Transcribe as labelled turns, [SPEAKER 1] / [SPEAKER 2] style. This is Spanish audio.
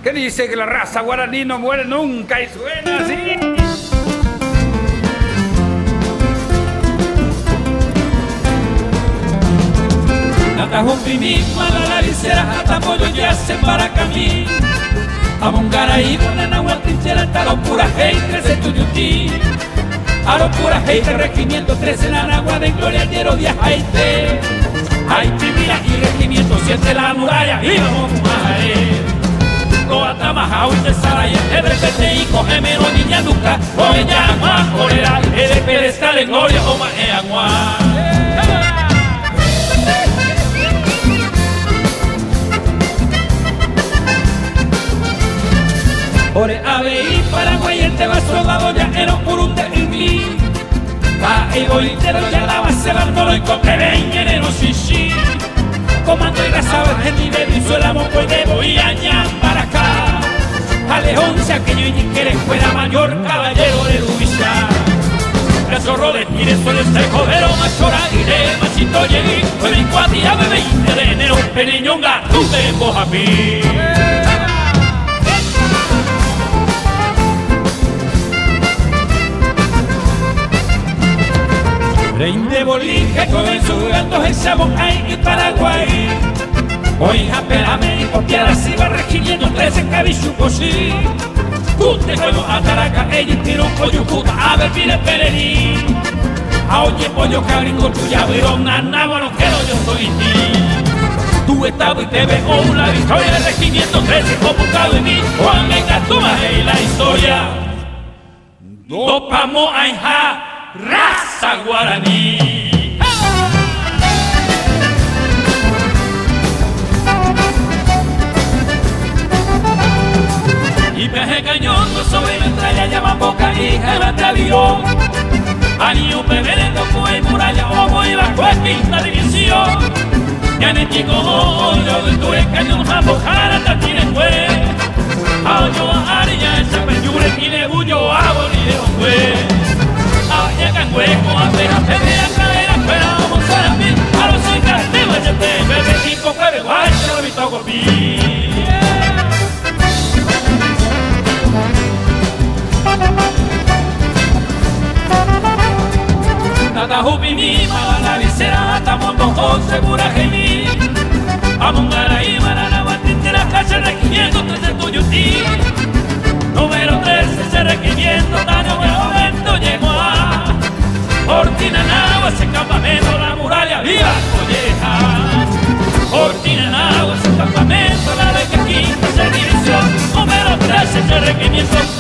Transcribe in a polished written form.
[SPEAKER 1] que dice que la raza guaraní no muere nunca y suena así.
[SPEAKER 2] Natajupimi, Malalaricera, Atamoyo, Yace, Paracamí, Amongaraí, Bonanagua, Trinchera, Taropura, Hey, 13, Tuyutí, Aropura, Hey, Regimiento 13, Nanagua, de Gloria, Diero, Díaz, Haite, Haití, mira, y Regimiento 7, la muralla, y vamos a Coatamajao, y Tesaraya, Ebrepete, y Cojemero, Niña, Duca, Oella, Agua, Corera, Erepe, Escala, Gloria, Oma, Agua. Ore Abeí, Paraguay, el Teba, Soldado, ya era un Urunde, Inglí. Caego, Intero, ya la base, Bartolo, y Coquere, Ingenero, Xixi. Comando y Razaba, Gente, Venezuela, Moco, y Debo, y Añán, para acá. Alejón, si aquello, y Quiere, fuera mayor, caballero de Luisa. Cazorro de Tires, Soles, Jovero, Machora, Ire, Machito, Yegui, Fue mi cuatía, 20 de enero, Pereñonga, Tuve, Bojapí. De Bolivia con el jugando en Samoay y Paraguay. Hoy Japelame y Copiara se va regimiento 13 Cabichuco sí. Cute juego a Taraca, ella tiro Coyucuta, a ver pide Pererí. A oye pollo cabringo tuya, verón, nanábalo quiero yo soy ti. Tú estabas y te veo la victoria del regimiento 13 convocado en mí. Juan Venga, toma la historia. Dopamo Aija. Raza guaraní. Y peje cañón sobre metralla llama boca y gelate avión. Anillo peberendo fue muralla ojo y bajo es quinta división. Ya en el chico yo del tuve cañón jambo jarata tiene fue. A yo a arilla esa peñure y de bullo a bolide fue. Hueco, a ver, cadera, pero vamos a la mil, a los cintas de Guayate, bebé, tipo, jueves, guacho, lo visto copí. Natajupimi, Malalaricera, Atamondo, José, Burajemí, Amongaraí, Mananagua, Tintera, Cacha, Regimiento, 13, Tuyutí, número 13, ese regimiento, tan buen momento llegó a Ortinanagua, ese campamento, la muralla, viva Colleja. Ortinanagua, ese campamento, la de que quinta, esa división, número 13, ese regimiento.